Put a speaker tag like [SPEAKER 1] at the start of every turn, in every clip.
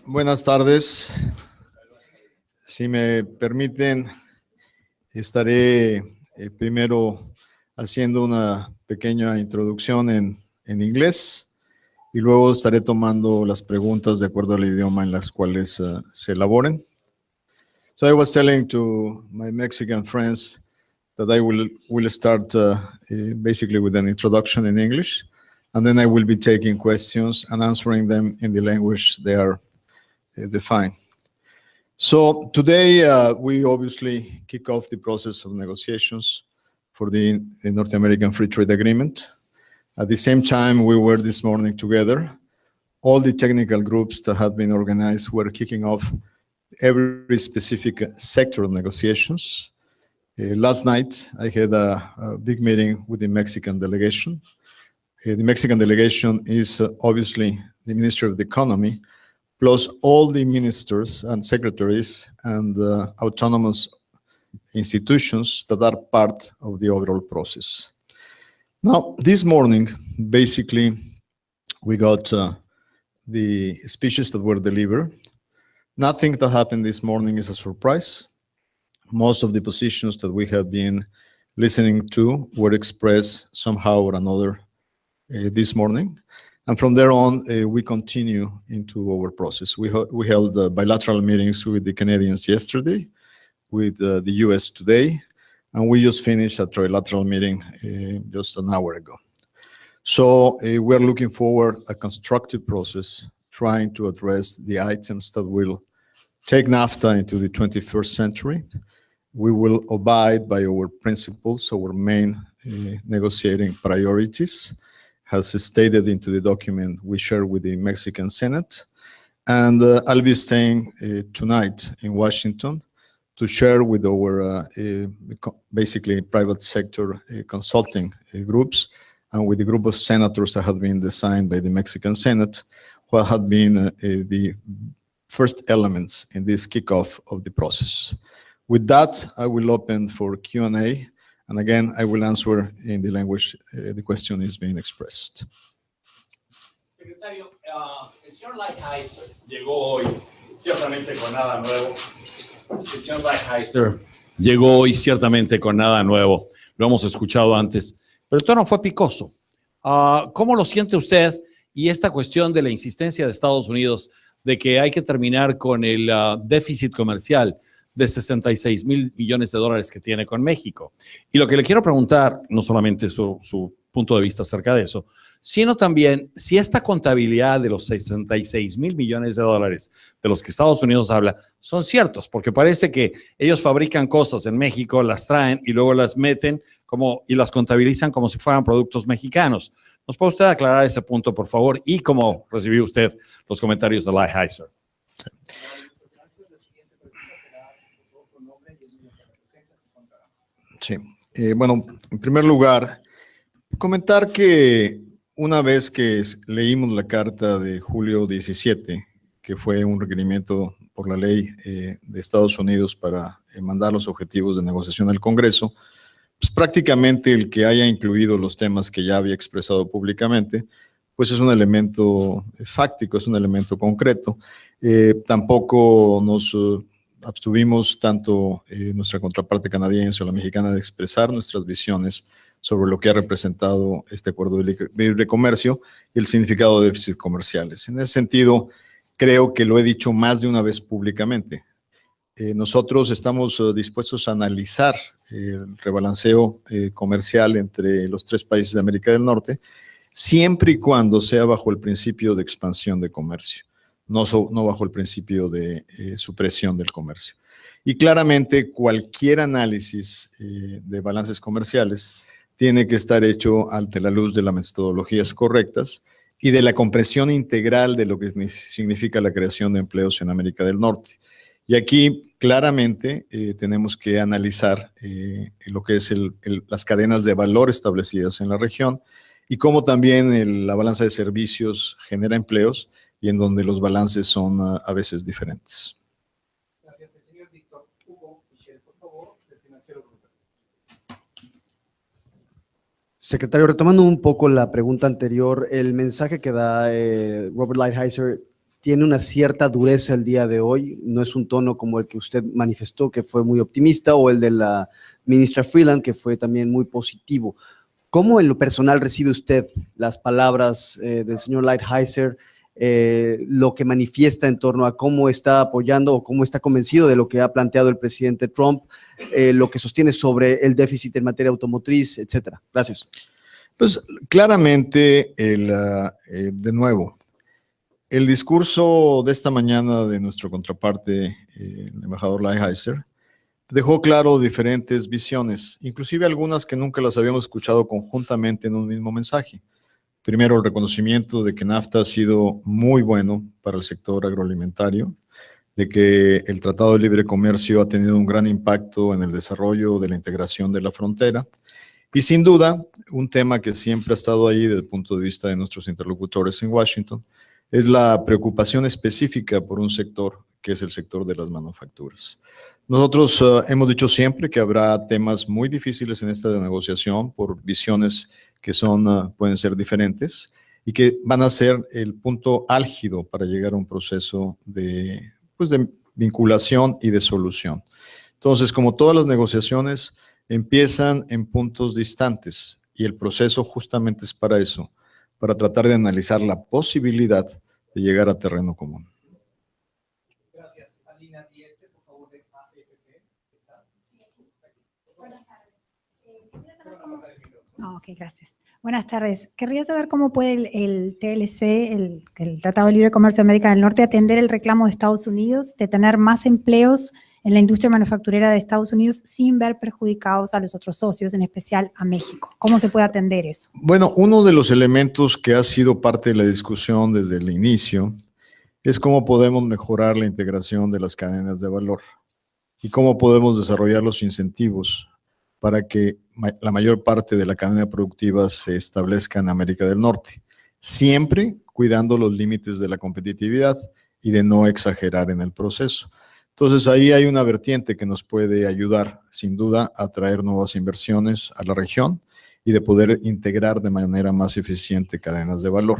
[SPEAKER 1] Buenas tardes. Si me permiten, estaré primero haciendo una pequeña introducción en inglés y luego estaré tomando las preguntas de acuerdo al idioma en las cuales se elaboren. So I was telling to my Mexican friends that I will start basically with an introduction in English, and then I will be taking questions and answering them in the language they are defined. So today we obviously kick off the process of negotiations for the North American Free Trade Agreement. At the same time, we were this morning together. All the technical groups that had been organized were kicking off every specific sector of negotiations. Last night, I had a big meeting with the Mexican delegation. The Mexican delegation is obviously the Ministry of the Economy, plus all the ministers and secretaries and autonomous institutions that are part of the overall process. Now, this morning, basically, we got the speeches that were delivered. Nothing that happened this morning is a surprise. Most of the positions that we have been listening to were expressed somehow or another this morning. And from there on, we continue into our process. We held bilateral meetings with the Canadians yesterday, with the US today, and we just finished a trilateral meeting just an hour ago. So we're looking forward a constructive process, trying to address the items that will take NAFTA into the 21st century. We will abide by our principles, our main negotiating priorities, has stated into the document we share with the Mexican Senate. And I'll be staying tonight in Washington to share with our basically private sector consulting groups and with the group of senators that have been designed by the Mexican Senate, what have been the first elements in this kickoff of the process. With that, I will open for Q&A. And again, I will answer in the language the question is being expressed.
[SPEAKER 2] Secretario, el señor Lighthizer llegó hoy ciertamente con nada nuevo. El señor Lighthizer llegó hoy ciertamente con nada nuevo. Lo hemos escuchado antes, pero el tono fue picoso. ¿Cómo lo siente usted? Y esta cuestión de la insistencia de Estados Unidos de que hay que terminar con el déficit comercial de $66 mil millones que tiene con México. Y lo que le quiero preguntar, no solamente su punto de vista acerca de eso, sino también si esta contabilidad de los $66 mil millones de los que Estados Unidos habla son ciertos, porque parece que ellos fabrican cosas en México, las traen y luego las meten y las contabilizan como si fueran productos mexicanos. ¿Nos puede usted aclarar ese punto, por favor? Y cómo recibió usted los comentarios de Lighthizer.
[SPEAKER 1] Sí, bueno, en primer lugar, comentar que una vez que leímos la carta de julio 17, que fue un requerimiento por la ley de Estados Unidos para mandar los objetivos de negociación al Congreso, pues prácticamente el que haya incluido los temas que ya había expresado públicamente, pues es un elemento fáctico, es un elemento concreto. Tampoco nos abstuvimos tanto nuestra contraparte canadiense o la mexicana de expresar nuestras visiones sobre lo que ha representado este acuerdo de libre comercio y el significado de déficits comerciales. En ese sentido, creo que lo he dicho más de una vez públicamente. Nosotros estamos dispuestos a analizar el rebalanceo comercial entre los tres países de América del Norte, siempre y cuando sea bajo el principio de expansión de comercio. No bajo el principio de supresión del comercio. Y claramente cualquier análisis de balances comerciales tiene que estar hecho ante la luz de las metodologías correctas y de la comprensión integral de lo que significa la creación de empleos en América del Norte. Y aquí claramente tenemos que analizar lo que es las cadenas de valor establecidas en la región y cómo también la balanza de servicios genera empleos y en donde los balances son a veces diferentes.
[SPEAKER 3] Gracias. El señor Víctor Hugo Michel, por favor, del Financiero Grupo.
[SPEAKER 4] Secretario, retomando un poco la pregunta anterior, el mensaje que da Robert Lighthizer tiene una cierta dureza el día de hoy, no es un tono como el que usted manifestó, que fue muy optimista, o el de la ministra Freeland, que fue también muy positivo. ¿Cómo en lo personal recibe usted las palabras del señor Lighthizer, lo que manifiesta en torno a cómo está apoyando o cómo está convencido de lo que ha planteado el presidente Trump, lo que sostiene sobre el déficit en materia automotriz, etcétera? Gracias.
[SPEAKER 1] Pues claramente, de nuevo, el discurso de esta mañana de nuestro contraparte, el embajador Lighthizer, dejó claro diferentes visiones, inclusive algunas que nunca las habíamos escuchado conjuntamente en un mismo mensaje. Primero, el reconocimiento de que NAFTA ha sido muy bueno para el sector agroalimentario, de que el Tratado de Libre Comercio ha tenido un gran impacto en el desarrollo de la integración de la frontera, y sin duda, un tema que siempre ha estado ahí desde el punto de vista de nuestros interlocutores en Washington, es la preocupación específica por un sector que es el sector de las manufacturas. Nosotros hemos dicho siempre que habrá temas muy difíciles en esta negociación por visiones que pueden ser diferentes y que van a ser el punto álgido para llegar a un proceso de vinculación y de solución. Entonces, como todas las negociaciones, empiezan en puntos distantes y el proceso justamente es para eso, para tratar de analizar la posibilidad de llegar a terreno común.
[SPEAKER 3] Gracias. Alina Dieste, por favor, de AFP.
[SPEAKER 5] Buenas tardes. Ok, gracias. Buenas tardes. Querría saber cómo puede el TLC, el Tratado de Libre Comercio de América del Norte, atender el reclamo de Estados Unidos de tener más empleos en la industria manufacturera de Estados Unidos sin ver perjudicados a los otros socios, en especial a México. ¿Cómo se puede atender eso?
[SPEAKER 1] Bueno, uno de los elementos que ha sido parte de la discusión desde el inicio es cómo podemos mejorar la integración de las cadenas de valor y cómo podemos desarrollar los incentivos para que la mayor parte de la cadena productiva se establezca en América del Norte, siempre cuidando los límites de la competitividad y de no exagerar en el proceso. Entonces, ahí hay una vertiente que nos puede ayudar, sin duda, a traer nuevas inversiones a la región y de poder integrar de manera más eficiente cadenas de valor.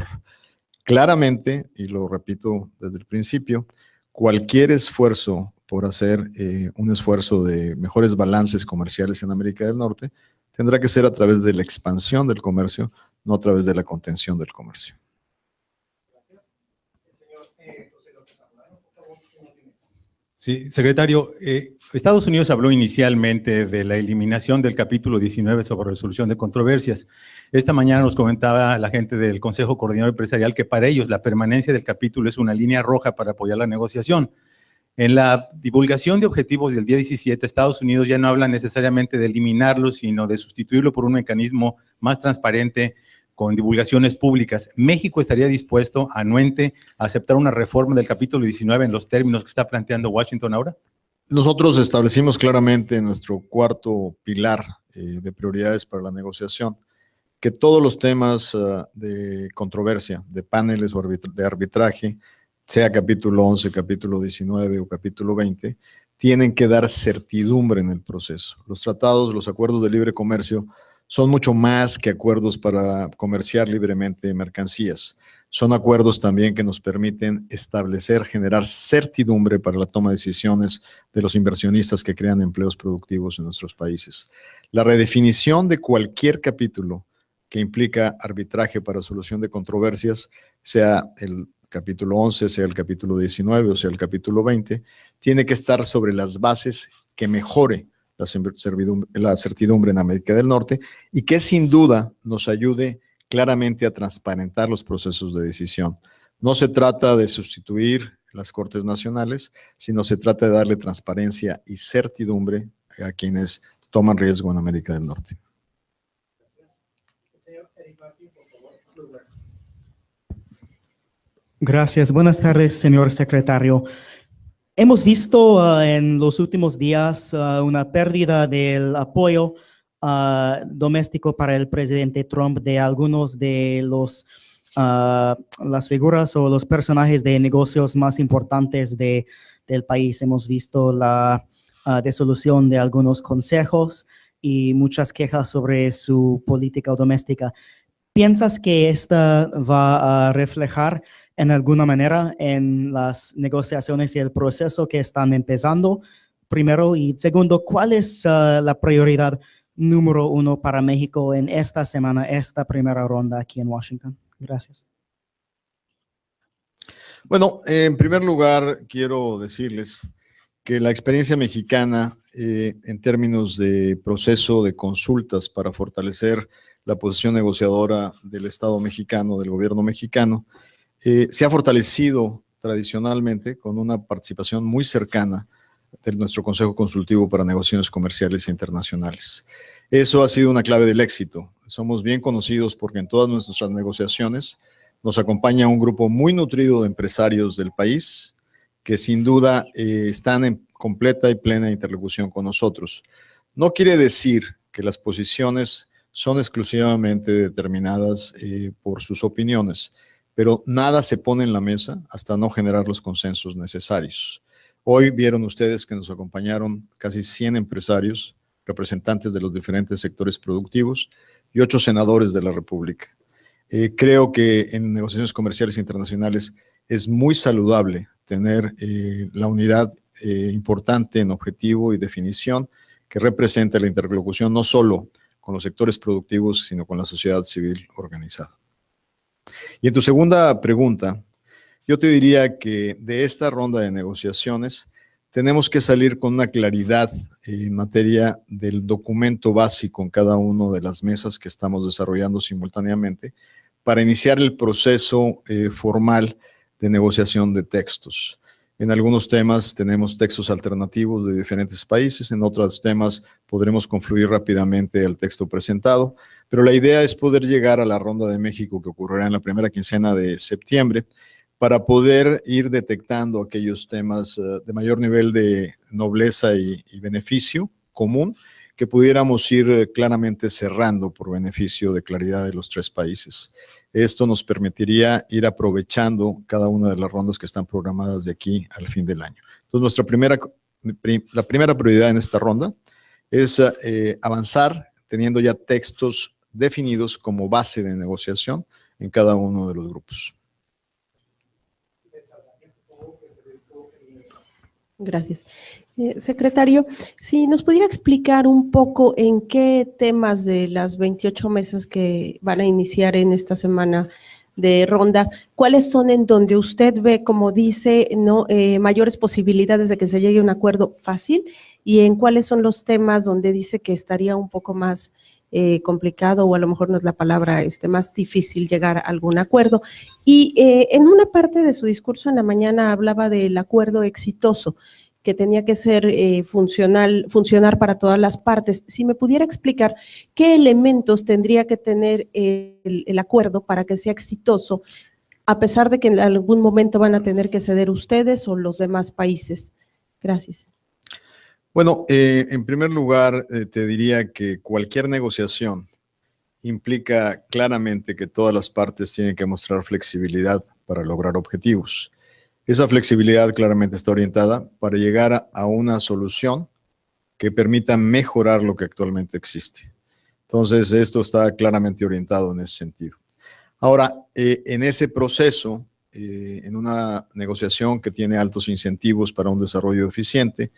[SPEAKER 1] Claramente, y lo repito desde el principio, cualquier esfuerzo por hacer un esfuerzo de mejores balances comerciales en América del Norte tendrá que ser a través de la expansión del comercio, no a través de la contención del comercio.
[SPEAKER 3] Gracias. El señor José López Zambrano, por favor, unos minutos.
[SPEAKER 6] Sí, secretario, Estados Unidos habló inicialmente de la eliminación del capítulo 19 sobre resolución de controversias. Esta mañana nos comentaba la gente del Consejo Coordinador Empresarial que para ellos la permanencia del capítulo es una línea roja para apoyar la negociación. En la divulgación de objetivos del día 17, Estados Unidos ya no habla necesariamente de eliminarlo, sino de sustituirlo por un mecanismo más transparente con divulgaciones públicas. ¿México estaría dispuesto, anuente, a aceptar una reforma del capítulo 19 en los términos que está planteando Washington ahora?
[SPEAKER 1] Nosotros establecimos claramente en nuestro cuarto pilar de prioridades para la negociación que todos los temas de controversia, de paneles o de arbitraje, sea capítulo 11, capítulo 19 o capítulo 20, tienen que dar certidumbre en el proceso. Los tratados, los acuerdos de libre comercio son mucho más que acuerdos para comerciar libremente mercancías. Son acuerdos también que nos permiten establecer, generar certidumbre para la toma de decisiones de los inversionistas que crean empleos productivos en nuestros países. La redefinición de cualquier capítulo que implica arbitraje para solución de controversias, sea el capítulo 11, sea el capítulo 19 o sea el capítulo 20, tiene que estar sobre las bases que mejore la certidumbre en América del Norte y que sin duda nos ayude claramente a transparentar los procesos de decisión. No se trata de sustituir las Cortes Nacionales, sino se trata de darle transparencia y certidumbre a quienes toman riesgo en América del Norte.
[SPEAKER 7] Gracias. Buenas tardes, señor secretario. Hemos visto en los últimos días una pérdida del apoyo doméstico para el presidente Trump de algunos de las figuras o los personajes de negocios más importantes del país. Hemos visto la disolución de algunos consejos y muchas quejas sobre su política doméstica. ¿piensas que esta va a reflejar en alguna manera en las negociaciones y el proceso que están empezando? Primero, y segundo, ¿cuál es la prioridad número 1 para México en esta semana, esta primera ronda aquí en Washington? Gracias.
[SPEAKER 1] Bueno, en primer lugar, quiero decirles que la experiencia mexicana en términos de proceso de consultas para fortalecer la posición negociadora del Estado mexicano, del gobierno mexicano, se ha fortalecido tradicionalmente con una participación muy cercana de nuestro Consejo Consultivo para Negociaciones Comerciales e Internacionales. Eso ha sido una clave del éxito. Somos bien conocidos porque en todas nuestras negociaciones nos acompaña un grupo muy nutrido de empresarios del país que sin duda están en completa y plena interlocución con nosotros. No quiere decir que las posiciones son exclusivamente determinadas por sus opiniones, pero nada se pone en la mesa hasta no generar los consensos necesarios. Hoy vieron ustedes que nos acompañaron casi 100 empresarios, representantes de los diferentes sectores productivos y 8 senadores de la República. Creo que en negociaciones comerciales internacionales es muy saludable tener la unidad importante en objetivo y definición que representa la interlocución no solo con los sectores productivos, sino con la sociedad civil organizada. Y en tu segunda pregunta, yo te diría que de esta ronda de negociaciones tenemos que salir con una claridad en materia del documento básico en cada una de las mesas que estamos desarrollando simultáneamente para iniciar el proceso formal de negociación de textos. En algunos temas tenemos textos alternativos de diferentes países, en otros temas podremos confluir rápidamente al texto presentado, pero la idea es poder llegar a la ronda de México que ocurrirá en la primera quincena de septiembre para poder ir detectando aquellos temas de mayor nivel de nobleza y beneficio común que pudiéramos ir claramente cerrando por beneficio de claridad de los 3 países. Esto nos permitiría ir aprovechando cada una de las rondas que están programadas de aquí al fin del año. Entonces, la primera prioridad en esta ronda es avanzar teniendo ya textos definidos como base de negociación en cada uno de los grupos.
[SPEAKER 8] Gracias. Secretario, si nos pudiera explicar un poco en qué temas de las 28 mesas que van a iniciar en esta semana de ronda, cuáles son en donde usted ve, como dice, mayores posibilidades de que se llegue a un acuerdo fácil y en cuáles son los temas donde dice que estaría un poco más complicado o a lo mejor no es la palabra, más difícil llegar a algún acuerdo. Y en una parte de su discurso en la mañana hablaba del acuerdo exitoso que tenía que ser funcionar para todas las partes. Si me pudiera explicar qué elementos tendría que tener el acuerdo para que sea exitoso, a pesar de que en algún momento van a tener que ceder ustedes o los demás países. Gracias.
[SPEAKER 1] Bueno, en primer lugar, te diría que cualquier negociación implica claramente que todas las partes tienen que mostrar flexibilidad para lograr objetivos. Esa flexibilidad claramente está orientada para llegar a una solución que permita mejorar lo que actualmente existe. Entonces, esto está claramente orientado en ese sentido. Ahora, en ese proceso, en una negociación que tiene altos incentivos para un desarrollo eficiente,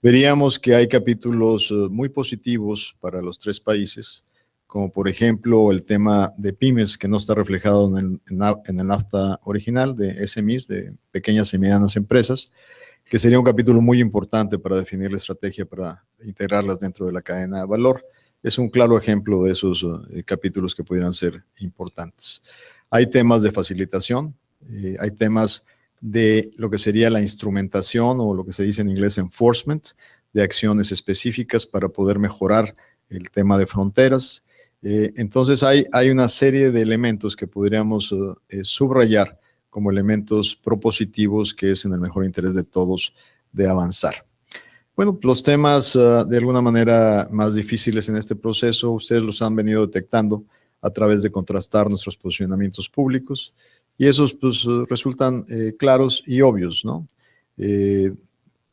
[SPEAKER 1] veríamos que hay capítulos muy positivos para los 3 países, como por ejemplo el tema de pymes, que no está reflejado en el NAFTA original de SMEs, de pequeñas y medianas empresas, que sería un capítulo muy importante para definir la estrategia para integrarlas dentro de la cadena de valor. Es un claro ejemplo de esos capítulos que pudieran ser importantes. Hay temas de facilitación, hay temas de lo que sería la instrumentación o lo que se dice en inglés enforcement, de acciones específicas para poder mejorar el tema de fronteras. Entonces hay una serie de elementos que podríamos subrayar como elementos propositivos que es en el mejor interés de todos de avanzar. Bueno, los temas de alguna manera más difíciles en este proceso, ustedes los han venido detectando a través de contrastar nuestros posicionamientos públicos y esos pues resultan claros y obvios, ¿no?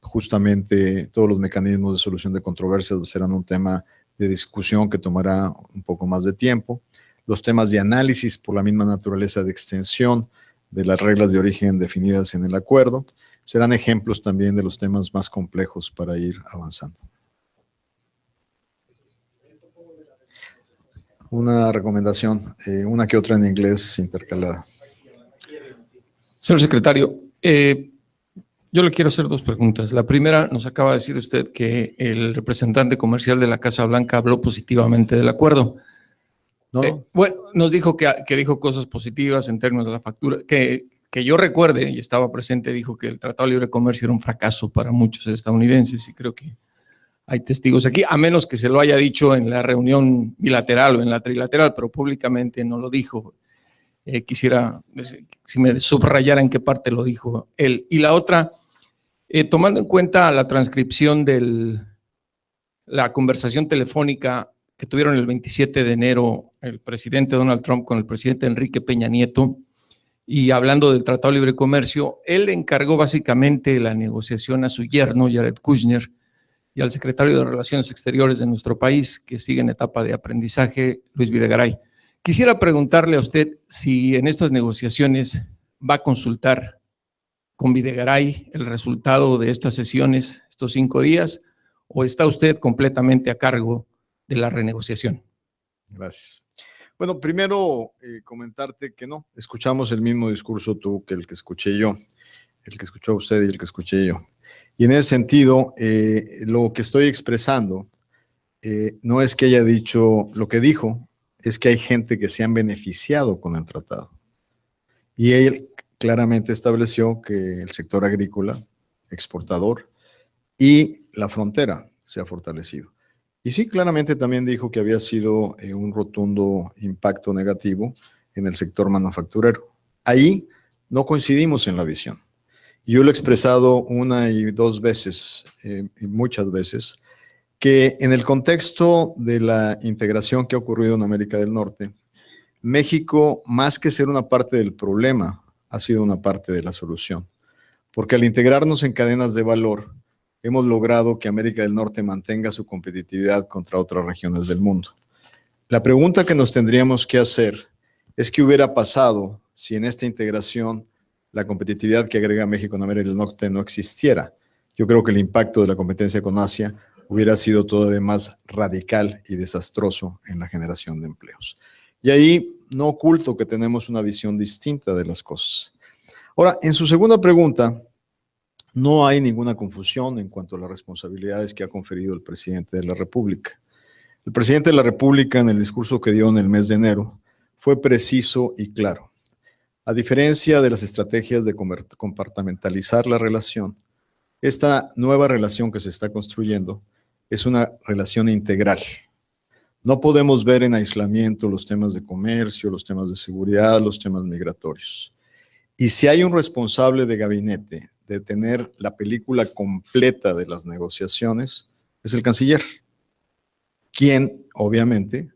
[SPEAKER 1] Justamente todos los mecanismos de solución de controversias serán un tema de discusión que tomará un poco más de tiempo. los temas de análisis por la misma naturaleza de extensión de las reglas de origen definidas en el acuerdo, serán ejemplos también de los temas más complejos para ir avanzando. Una recomendación, una que otra en inglés intercalada.
[SPEAKER 9] Señor secretario, yo le quiero hacer dos preguntas. La primera, nos acaba de decir usted que el representante comercial de la Casa Blanca habló positivamente del acuerdo.
[SPEAKER 1] No,
[SPEAKER 9] Bueno, nos dijo que dijo cosas positivas en términos de la factura, que yo recuerde, y estaba presente, dijo que el Tratado de Libre Comercio era un fracaso para muchos estadounidenses, y creo que hay testigos aquí, a menos que se lo haya dicho en la reunión bilateral o en la trilateral, pero públicamente no lo dijo. Quisiera, si me subrayara en qué parte lo dijo él. Y la otra, tomando en cuenta la transcripción de la conversación telefónica que tuvieron el 27 de enero el presidente Donald Trump con el presidente Enrique Peña Nieto, y hablando del Tratado de Libre Comercio, él encargó básicamente la negociación a su yerno, Jared Kushner, y al secretario de Relaciones Exteriores de nuestro país, que sigue en etapa de aprendizaje, Luis Videgaray. Quisiera preguntarle a usted si en estas negociaciones va a consultar con Videgaray el resultado de estas sesiones, estos 5 días, o está usted completamente a cargo de la renegociación.
[SPEAKER 1] Gracias. Bueno, primero comentarte que no, escuchamos el mismo discurso tú que el que escuché yo, el que escuchó usted y el que escuché yo. Y en ese sentido, lo que estoy expresando no es que haya dicho lo que dijo, es que hay gente que se han beneficiado con el tratado. Y él claramente estableció que el sector agrícola, exportador y la frontera se ha fortalecido. Y sí, claramente también dijo que había sido un rotundo impacto negativo en el sector manufacturero. Ahí no coincidimos en la visión. Yo lo he expresado una y dos veces, y muchas veces, que en el contexto de la integración que ha ocurrido en América del Norte, México, más que ser una parte del problema, ha sido una parte de la solución. Porque al integrarnos en cadenas de valor, hemos logrado que América del Norte mantenga su competitividad contra otras regiones del mundo. La pregunta que nos tendríamos que hacer es qué hubiera pasado si en esta integración la competitividad que agrega México en América del Norte no existiera. Yo creo que el impacto de la competencia con Asia hubiera sido todavía más radical y desastroso en la generación de empleos. Y ahí no oculto que tenemos una visión distinta de las cosas. Ahora, en su segunda pregunta, no hay ninguna confusión en cuanto a las responsabilidades que ha conferido el presidente de la República. El presidente de la República, en el discurso que dio en el mes de enero, fue preciso y claro. A diferencia de las estrategias de compartimentalizar la relación, esta nueva relación que se está construyendo es una relación integral. No podemos ver en aislamiento los temas de comercio, los temas de seguridad, los temas migratorios. Y si hay un responsable de gabinete de tener la película completa de las negociaciones, es el canciller, quien obviamente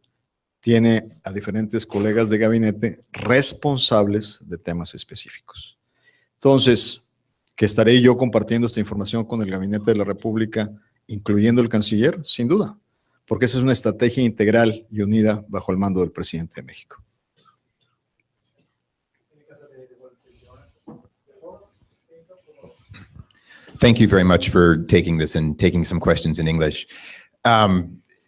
[SPEAKER 1] tiene a diferentes colegas de gabinete responsables de temas específicos. Entonces, ¿que estaré yo compartiendo esta información con el gabinete de la República, incluyendo el canciller? Sin duda, porque esa es una estrategia integral y unida bajo el mando del presidente de México.
[SPEAKER 10] Thank you very much for taking this and taking some questions in English.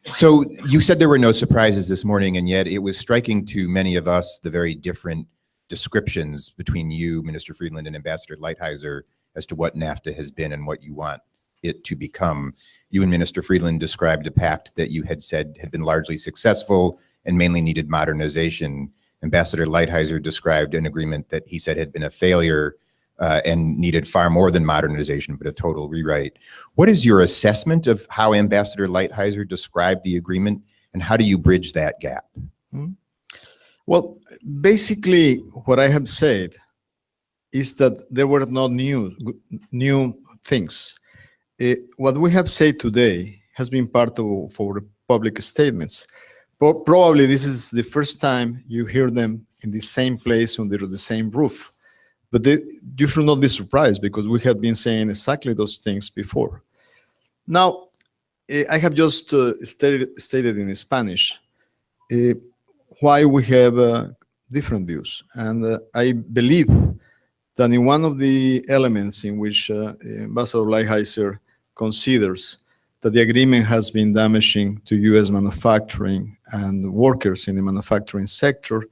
[SPEAKER 10] So you said there were no surprises this morning, and yet it was striking to many of us the very different descriptions between you, Minister Friedland, and Ambassador Lighthizer as to what NAFTA has been and what you want it to become. You and Minister Friedland described a pact that you had said had been largely successful and mainly needed modernization. Ambassador Lighthizer described an agreement that he said had been a failure and needed far more than modernization, but a total rewrite. What is your assessment of how Ambassador Lighthizer described the agreement, and how do you bridge that gap?
[SPEAKER 1] Well, basically, what I have said is that there were no new things. What we have said today has been part of our public statements. But probably this is the first time you hear them in the same place under the same roof. But you should not be surprised, because we have been saying exactly those things before. Now, I have just stated in Spanish, why we have different views. And I believe that in one of the elements in which Ambassador Lighthizer considers that the agreement has been damaging to U.S. manufacturing and workers in the manufacturing sector,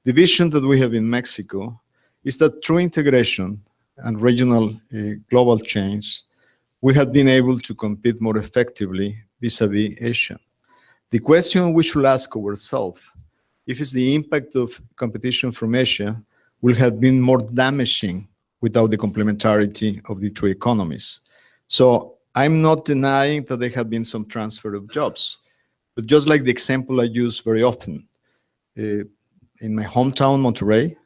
[SPEAKER 1] the vision that we have in Mexico is that through integration and regional global change, we have been able to compete more effectively vis-a-vis Asia. The question we should ask ourselves, if it's the impact of competition from Asia will have been more damaging without the complementarity of the two economies. So I'm not denying that there have been some transfer of jobs, but just like the example I use very often, in my hometown, Monterrey,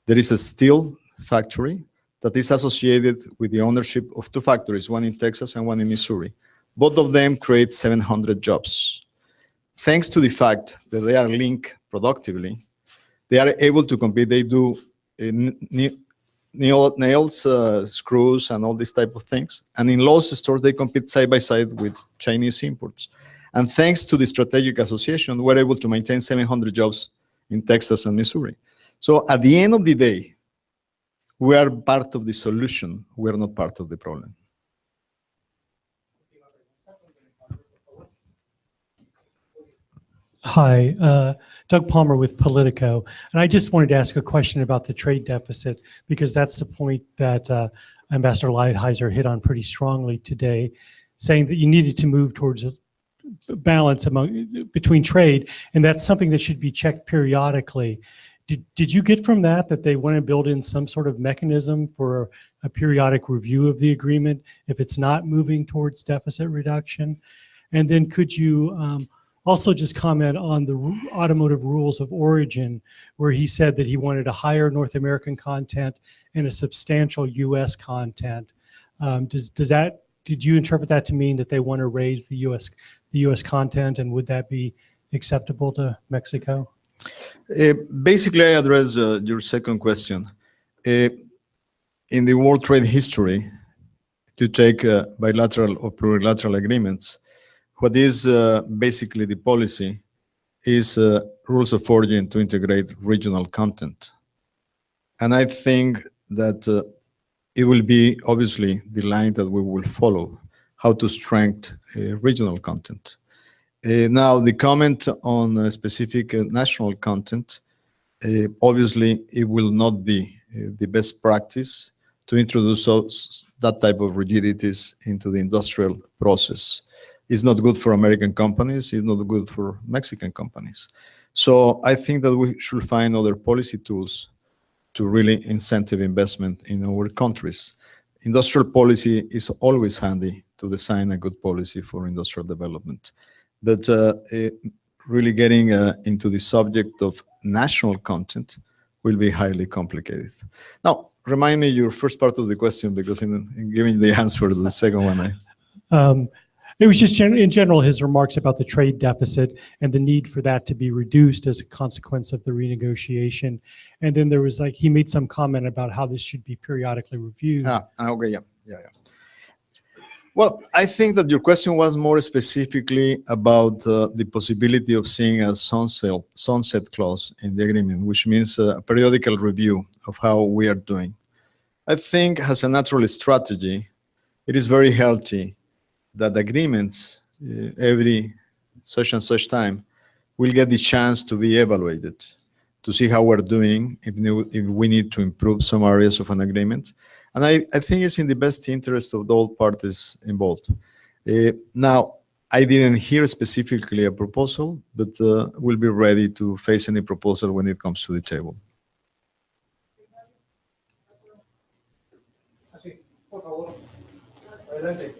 [SPEAKER 1] there is a steel factory that is associated with the ownership of two factories, one in Texas and one in Missouri. Both of them create 700 jobs. Thanks to the fact that they are linked productively, they are able to compete. They do nails, screws, and all these type of things. And in Lowe's stores, they compete side by side with Chinese imports. And thanks to the strategic association, we're able to maintain 700 jobs in Texas and Missouri. So at the end of the day, we are part of the solution. We are not part of the problem.
[SPEAKER 11] Hi, Doug Palmer with Politico. And I just wanted to ask a question about the trade deficit, because that's the point that Ambassador Lighthizer hit on pretty strongly today, saying that you needed to move towards a balance between trade, and that's something that should be checked periodically. Did you get from that they want to build in some sort of mechanism for a periodic review of the agreement if it's not moving towards deficit reduction? And then could you also just comment on the automotive rules of origin, where he said that he wanted a higher North American content and a substantial U.S. content. Did you interpret that to mean that they want to raise the U.S. content, and would that be acceptable to Mexico?
[SPEAKER 1] Basically, I address your second question. In the world trade history, you take bilateral or plurilateral agreements. What is basically the policy is rules of origin to integrate regional content. And I think that it will be obviously the line that we will follow, how to strengthen regional content. Now, the comment on specific national content, obviously it will not be the best practice to introduce that type of rigidities into the industrial process. It's not good for American companies, it's not good for Mexican companies. So I think that we should find other policy tools to really incentive investment in our countries. Industrial policy is always handy to design a good policy for industrial development. But really getting into the subject of national content will be highly complicated. Now, remind me your first part of the question, because in giving the answer to the second one,
[SPEAKER 11] it was just in general his remarks about the trade deficit and the need for that to be reduced as a consequence of the renegotiation. And then there was he made some comment about how this should be periodically reviewed.
[SPEAKER 1] Okay, yeah. Well, I think that your question was more specifically about the possibility of seeing a sunset clause in the agreement, which means a periodical review of how we are doing. I think as a natural strategy, it is very healthy that agreements every such and such time will get the chance to be evaluated, to see how we're doing, if we need to improve some areas of an agreement. And I think it's in the best interest of all parties involved. Now, I didn't hear specifically a proposal, but we'll be ready to face any proposal when it comes to the table.
[SPEAKER 3] Así, por favor, adelante.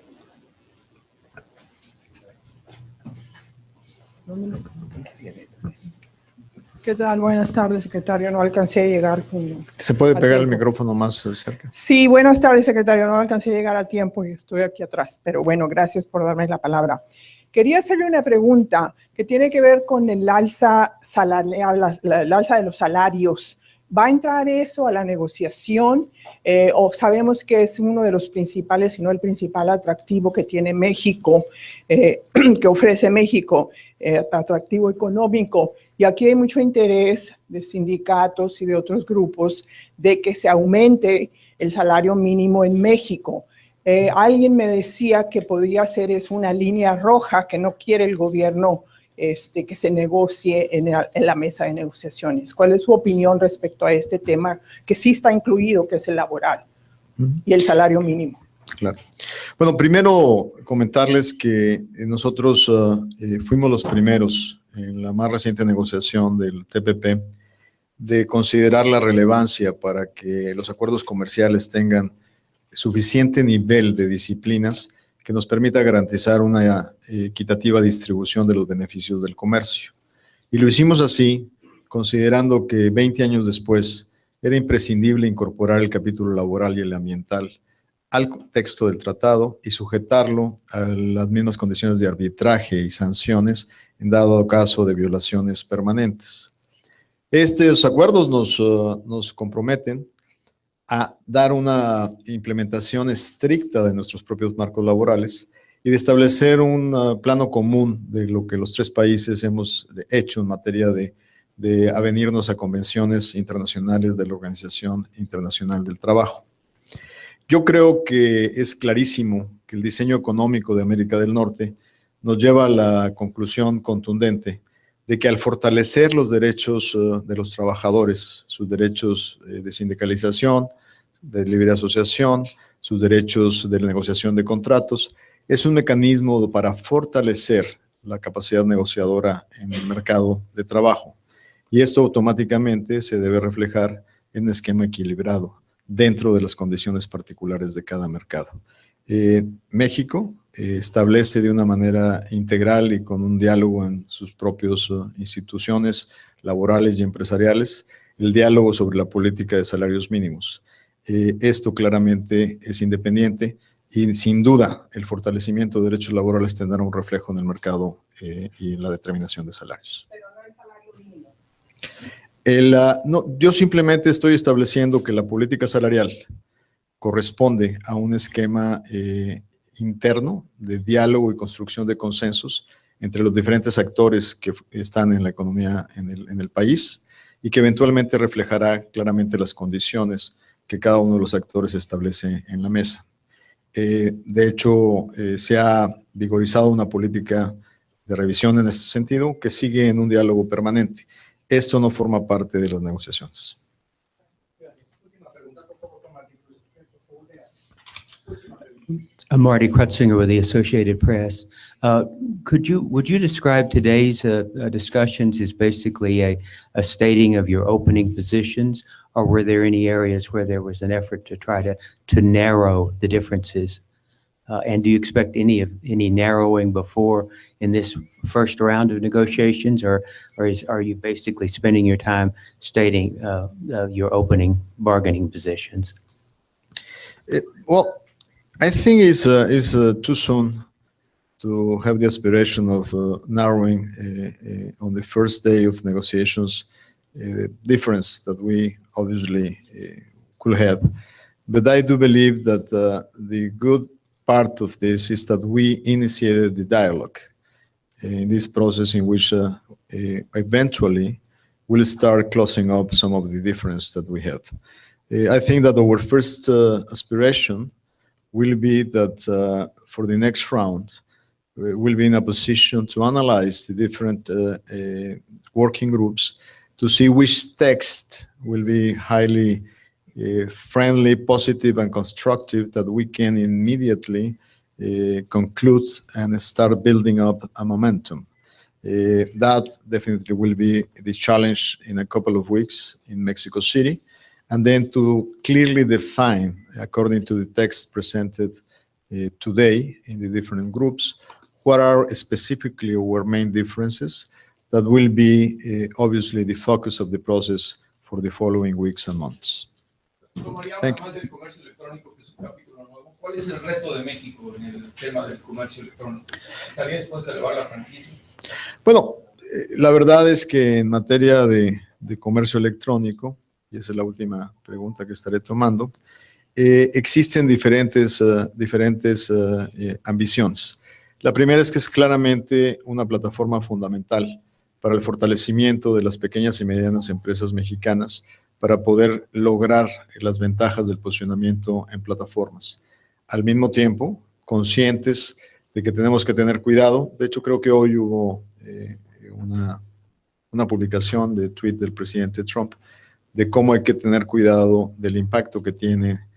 [SPEAKER 12] ¿Qué tal? Buenas tardes, secretario. No alcancé a llegar.
[SPEAKER 1] ¿Se puede pegar el micrófono más cerca?
[SPEAKER 12] Sí, buenas tardes, secretario. No alcancé a llegar a tiempo y estoy aquí atrás. Pero bueno, gracias por darme la palabra. Quería hacerle una pregunta que tiene que ver con el alza salarial, el alza de los salarios. ¿Va a entrar eso a la negociación? O sabemos que es uno de los principales, si no el principal atractivo que tiene México, que ofrece México, atractivo económico. Y aquí hay mucho interés de sindicatos y de otros grupos de que se aumente el salario mínimo en México. Alguien me decía que podría ser una línea roja que no quiere el gobierno que se negocie en la mesa de negociaciones. ¿Cuál es su opinión respecto a este tema que sí está incluido, que es el laboral y el salario mínimo?
[SPEAKER 1] Claro. Bueno, primero comentarles que nosotros fuimos los primeros en la más reciente negociación del TPP de considerar la relevancia para que los acuerdos comerciales tengan suficiente nivel de disciplinas que nos permita garantizar una equitativa distribución de los beneficios del comercio. Y lo hicimos así, considerando que 20 años después era imprescindible incorporar el capítulo laboral y el ambiental al texto del tratado y sujetarlo a las mismas condiciones de arbitraje y sanciones en dado caso de violaciones permanentes. Estos acuerdos nos comprometen a dar una implementación estricta de nuestros propios marcos laborales y de establecer un plano común de lo que los tres países hemos hecho en materia de avenirnos a convenciones internacionales de la Organización Internacional del Trabajo. Yo creo que es clarísimo que el diseño económico de América del Norte nos lleva a la conclusión contundente de que al fortalecer los derechos de los trabajadores, sus derechos de sindicalización, de libre asociación, sus derechos de negociación de contratos, es un mecanismo para fortalecer la capacidad negociadora en el mercado de trabajo. Y esto automáticamente se debe reflejar en un esquema equilibrado dentro de las condiciones particulares de cada mercado. México establece de una manera integral y con un diálogo en sus propias instituciones laborales y empresariales, el diálogo sobre la política de salarios mínimos. Esto claramente es independiente y sin duda el fortalecimiento de derechos laborales tendrá un reflejo en el mercado y en la determinación de salarios.
[SPEAKER 12] Pero no el salario mínimo.
[SPEAKER 1] No, yo simplemente estoy estableciendo que la política salarial corresponde a un esquema interno de diálogo y construcción de consensos entre los diferentes actores que están en la economía en el país y que eventualmente reflejará claramente las condiciones que cada uno de los actores establece en la mesa. De hecho, se ha vigorizado una política de revisión en este sentido que sigue en un diálogo permanente. Esto no forma parte de las negociaciones.
[SPEAKER 13] I'm Marty Krutzinger with the Associated Press. Would you describe today's discussions as basically a stating of your opening positions, or were there any areas where there was an effort to try to narrow the differences? And do you expect any narrowing before in this first round of negotiations, or are you basically spending your time stating your opening bargaining positions?
[SPEAKER 1] Well, I think it's too soon to have the aspiration of narrowing on the first day of negotiations the difference that we obviously could have. But I do believe that the good part of this is that we initiated the dialogue in this process in which eventually we'll start closing up some of the difference that we have. I think that our first aspiration will be that for the next round, we'll be in a position to analyze the different working groups to see which text will be highly friendly, positive, and constructive that we can immediately conclude and start building up a momentum. That definitely will be the challenge in a couple of weeks in Mexico City. And then to clearly define, according to the text presented today in the different groups, what are specifically our main differences that will be obviously the focus of the process for the following weeks and months. Thank you.
[SPEAKER 9] ¿Cuál es el reto de México en el tema del comercio electrónico? ¿Está bien después de elevar la franquicia?
[SPEAKER 1] Bueno, la verdad es que en materia de comercio electrónico, y esa es la última pregunta que estaré tomando, existen diferentes ambiciones. La primera es que es claramente una plataforma fundamental para el fortalecimiento de las pequeñas y medianas empresas mexicanas para poder lograr las ventajas del posicionamiento en plataformas. Al mismo tiempo, conscientes de que tenemos que tener cuidado. De hecho, creo que hoy hubo una publicación de tweet del presidente Trump de cómo hay que tener cuidado del impacto que tiene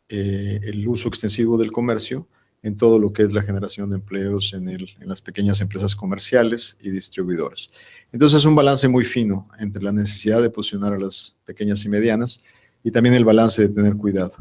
[SPEAKER 1] el uso extensivo del comercio en todo lo que es la generación de empleos en las pequeñas empresas comerciales y distribuidoras. Entonces es un balance muy fino entre la necesidad de posicionar a las pequeñas y medianas y también el balance de tener cuidado.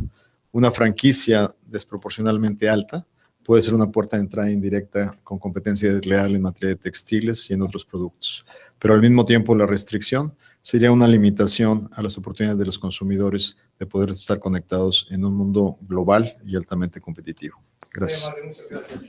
[SPEAKER 1] Una franquicia desproporcionalmente alta puede ser una puerta de entrada indirecta con competencia desleal en materia de textiles y en otros productos. Pero al mismo tiempo la restricción sería una limitación a las oportunidades de los consumidores de poder estar conectados en un mundo global y altamente competitivo. Gracias.
[SPEAKER 3] Muchas gracias.